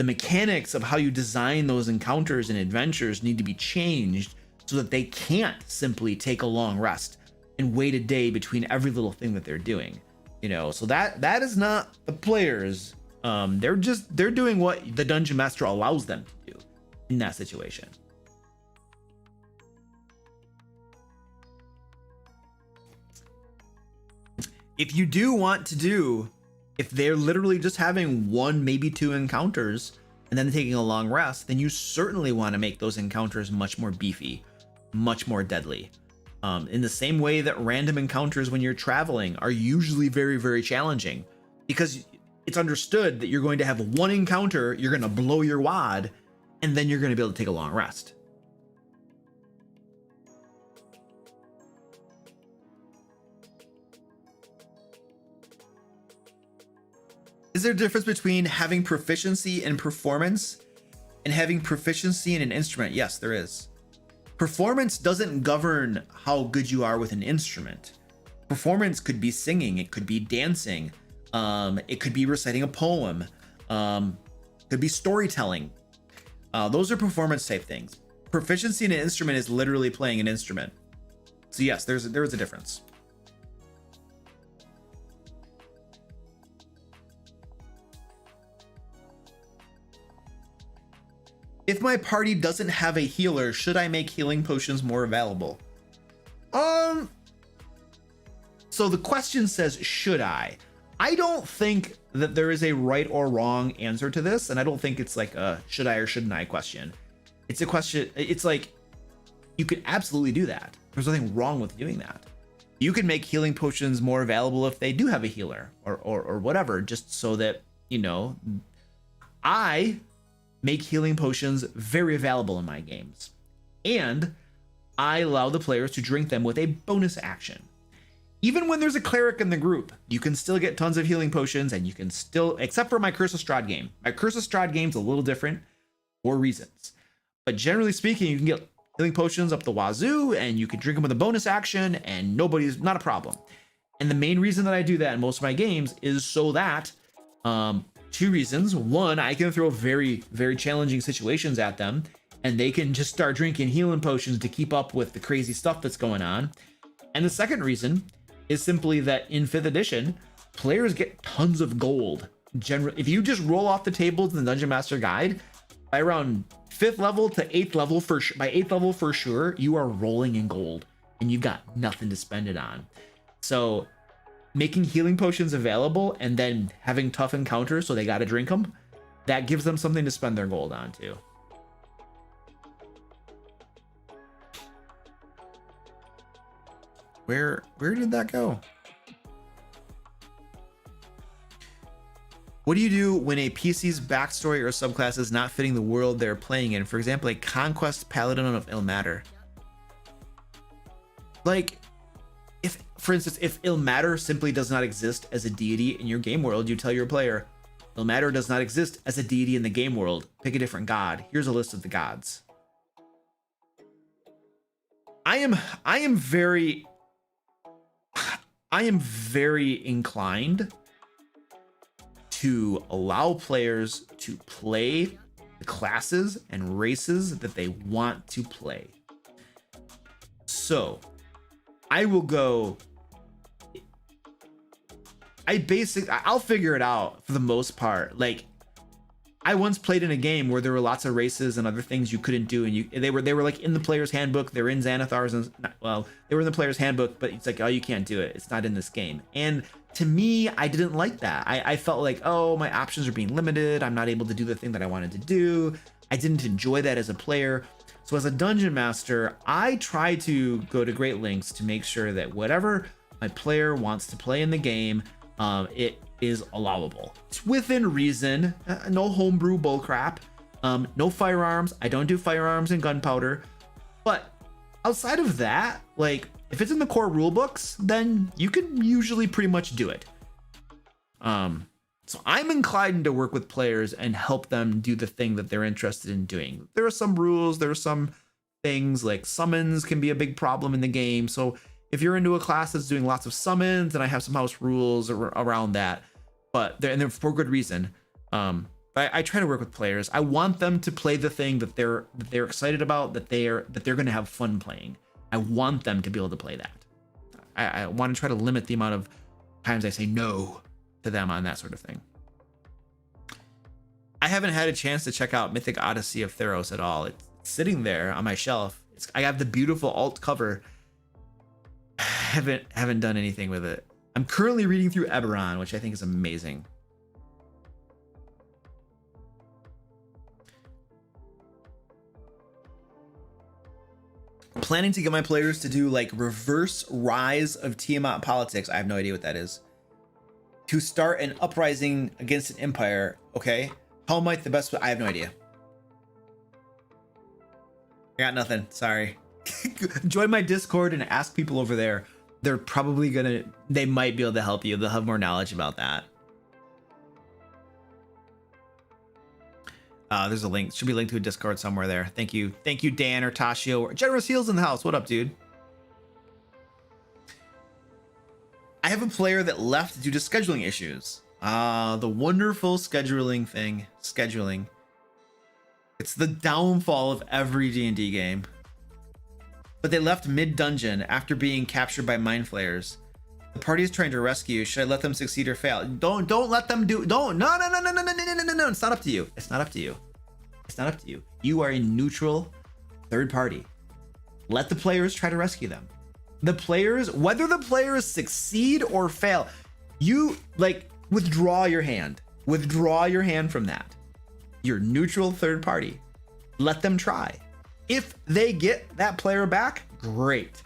mechanics of how you design those encounters and adventures need to be changed so that they can't simply take a long rest and wait a day between every little thing that they're doing. You know, so that is not the players. They're doing what the dungeon master allows them to do in that situation. If you do want to do, if they're literally just having one, maybe two encounters and then taking a long rest, then you certainly want to make those encounters much more beefy, much more deadly. In the same way that random encounters when you're traveling are usually very, very challenging, because it's understood that you're going to have one encounter, you're going to blow your wad, and then you're going to be able to take a long rest. Is there a difference between having proficiency in performance and having proficiency in an instrument? Yes, there is. Performance doesn't govern how good you are with an instrument. Performance could be singing, it could be dancing, it could be reciting a poem, could be storytelling. Those are performance type things. Proficiency in an instrument is literally playing an instrument. So yes, there is a difference. If my party doesn't have a healer, should I make healing potions more available? So the question says, should I? I don't think that there is a right or wrong answer to this, and I don't think it's like a should I or shouldn't I question. It's a question, it's like, you could absolutely do that. There's nothing wrong with doing that. You can make healing potions more available if they do have a healer or whatever, just so that, you know, I make healing potions very available in my games, and I allow the players to drink them with a bonus action. Even when there's a cleric in the group, you can still get tons of healing potions, and you can still, except for my Curse of Strahd game. My Curse of Strahd game's a little different for reasons, but generally speaking, you can get healing potions up the wazoo, and you can drink them with a bonus action, and not a problem. And the main reason that I do that in most of my games is so that, two reasons. One, I can throw very, very challenging situations at them, and they can just start drinking healing potions to keep up with the crazy stuff that's going on. And the second reason is simply that in 5th edition, players get tons of gold. Generally, if you just roll off the tables in the Dungeon Master Guide, by around 5th level to 8th level, by 8th level for sure, you are rolling in gold, and you've got nothing to spend it on. So making healing potions available and then having tough encounters so they got to drink them, that gives them something to spend their gold on too. Where did that go? What do you do when a PC's backstory or subclass is not fitting the world they're playing in? For example, a Conquest Paladin of Ilmater. Like, if, for instance, if Ilmater simply does not exist as a deity in your game world, you tell your player, Ilmater does not exist as a deity in the game world. Pick a different god. Here's a list of the gods. I am very inclined to allow players to play the classes and races that they want to play. So I will go, I'll figure it out for the most part. Like, I once played in a game where there were lots of races and other things you couldn't do, and they were like in the player's handbook. They're in Xanathar's, and well, they were in the player's handbook, but it's like, oh, you can't do it. It's not in this game. And to me, I didn't like that. I felt like, oh, my options are being limited. I'm not able to do the thing that I wanted to do. I didn't enjoy that as a player. So as a dungeon master, I try to go to great lengths to make sure that whatever my player wants to play in the game, it is allowable. It's within reason, no homebrew bullcrap, no firearms. I don't do firearms and gunpowder, but outside of that, like, if it's in the core rule books, then you can usually pretty much do it. So I'm inclined to work with players and help them do the thing that they're interested in doing. There are some rules, there are some things like summons can be a big problem in the game. So if you're into a class that's doing lots of summons, and I have some house rules around that, but they're for good reason. I try to work with players. I want them to play the thing that they're excited about, that they're going to have fun playing. I want them to be able to play that. I want to try to limit the amount of times I say no to them on that sort of thing. I haven't had a chance to check out Mythic Odyssey of Theros at all. It's sitting there on my shelf. I have the beautiful alt cover. Haven't done anything with it. I'm currently reading through Eberron, which I think is amazing. Planning to get my players to do like reverse rise of Tiamat politics. I have no idea what that is. To start an uprising against an empire. Okay. How might the best? I have no idea. I got nothing. Sorry. Join my Discord and ask people over there. They're probably they might be able to help you. They'll have more knowledge about that. There's a link. Should be linked to a Discord somewhere there. Thank you. Thank you, Dan or Tashio. Generous Heels in the house. What up, dude? I have a player that left due to scheduling issues. The wonderful scheduling thing. Scheduling. It's the downfall of every D&D game. But they left mid-dungeon after being captured by mind flayers. The party is trying to rescue. Should I let them succeed or fail? Don't let them do. Don't. No. It's not up to you. It's not up to you. It's not up to you. You are a neutral third party. Let the players try to rescue them. The players, whether the players succeed or fail, you like withdraw your hand. Withdraw your hand from that. You're neutral third party. Let them try. If they get that player back, great.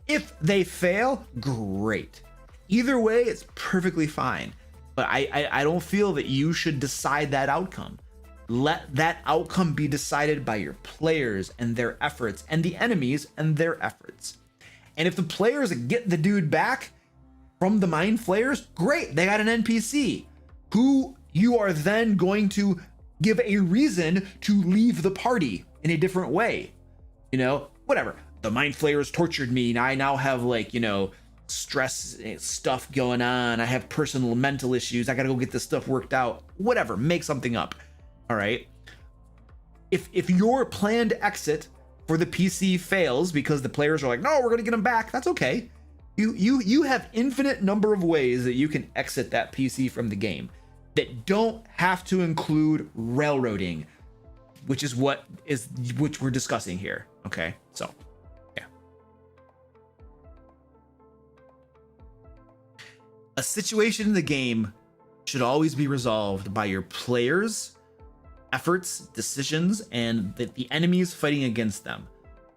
If they fail, great. Either way, it's perfectly fine. But I don't feel that you should decide that outcome. Let that outcome be decided by your players and their efforts, and the enemies and their efforts. And if the players get the dude back from the mind flayers, great. They got an NPC who you are then going to give a reason to leave the party in a different way. You know, whatever. The mind flayers tortured me, and I now have like, you know, stress stuff going on. I have personal mental issues. I gotta go get this stuff worked out. Whatever, make something up. All right. If your planned exit for the PC fails because the players are like, no, we're gonna get them back, that's okay. You have infinite number of ways that you can exit that PC from the game that don't have to include railroading, which we're discussing here. Okay, so yeah. A situation in the game should always be resolved by your players' efforts, decisions, and the enemies fighting against them.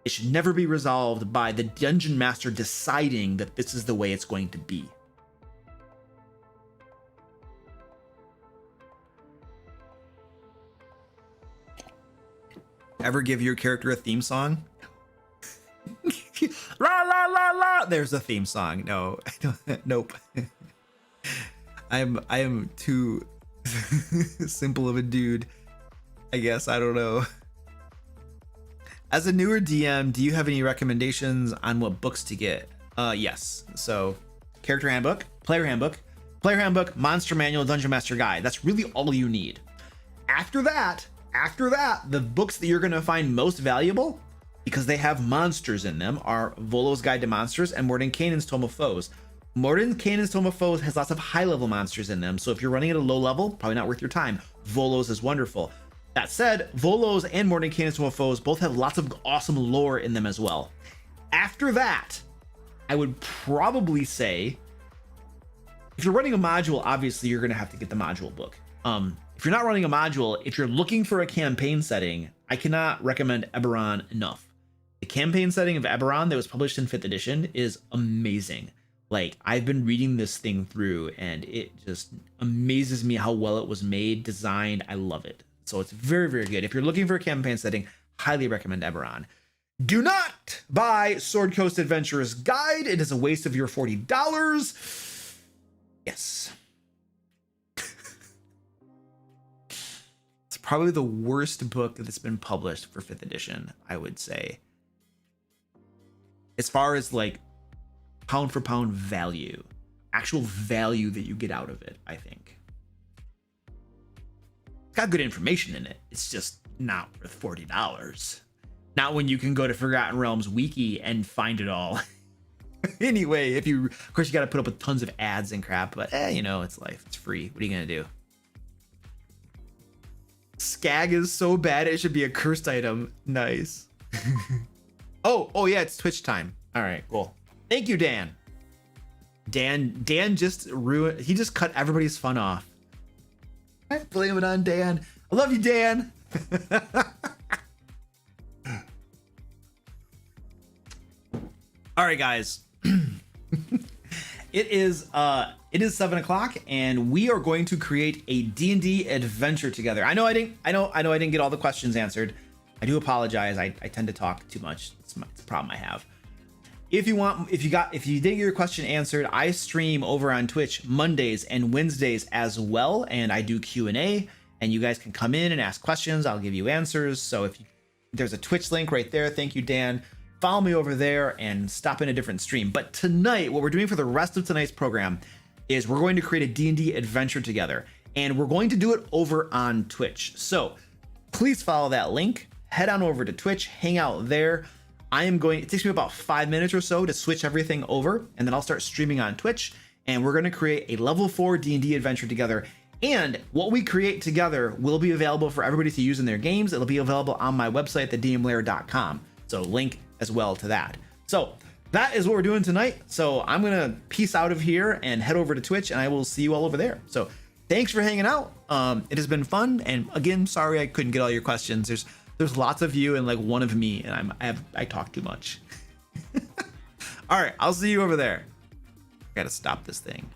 It should never be resolved by the dungeon master deciding that this is the way it's going to be. Ever give your character a theme song? La la la la. There's a theme song. No, I don't. Nope. I am too simple of a dude, I guess. I don't know. As a newer DM, do you have any recommendations on what books to get? Yes. So, character handbook, player handbook, monster manual, dungeon master guide. That's really all you need. After that, the books that you're going to find most valuable, because they have monsters in them, are Volo's Guide to Monsters and Mordenkainen's Tome of Foes. Mordenkainen's Tome of Foes has lots of high-level monsters in them, so if you're running at a low level, probably not worth your time. Volo's is wonderful. That said, Volo's and Mordenkainen's Tome of Foes both have lots of awesome lore in them as well. After that, I would probably say, if you're running a module, obviously you're going to have to get the module book. If you're not running a module, if you're looking for a campaign setting, I cannot recommend Eberron enough. The campaign setting of Eberron that was published in 5th edition is amazing. Like, I've been reading this thing through, and it just amazes me how well it was made, designed. I love it. So it's very, very good. If you're looking for a campaign setting, highly recommend Eberron. Do not buy Sword Coast Adventurer's Guide. It is a waste of your $40. Yes. probably the worst book that's been published for 5th edition, I would say. As far as like pound for pound value, actual value that you get out of it, I think. It's got good information in it. It's just not worth $40. Not when you can go to Forgotten Realms wiki and find it all. Anyway, of course you got to put up with tons of ads and crap, but you know, it's life. It's free. What are you going to do? Skag is so bad it should be a cursed item. Nice. Oh yeah, it's Twitch time. All right, cool. Thank you, Dan. Dan just ruined. He just cut everybody's fun off. I blame it on Dan. I love you, Dan. All right, guys. It is 7 o'clock, and we are going to create a D&D adventure together. I know I didn't get all the questions answered. I do apologize. I tend to talk too much. It's a problem I have. If you didn't get your question answered, I stream over on Twitch Mondays and Wednesdays as well, and I do Q&A, and you guys can come in and ask questions. I'll give you answers. So there's a Twitch link right there. Thank you, Dan. Follow me over there and stop in a different stream. But tonight, what we're doing for the rest of tonight's program is we're going to create a D&D adventure together, and we're going to do it over on Twitch. So please follow that link, head on over to Twitch, hang out there. It takes me about 5 minutes or so to switch everything over, and then I'll start streaming on Twitch, and we're going to create a level 4 D&D adventure together. And what we create together will be available for everybody to use in their games. It'll be available on my website, thedmlair.com. So link as well to that. So that is what we're doing tonight. So I'm gonna peace out of here and head over to Twitch, and I will see you all over there. So thanks for hanging out. It has been fun, and again, sorry I couldn't get all your questions. There's lots of you and like one of me, and I talk too much. All right, I'll see you over there. I gotta stop this thing.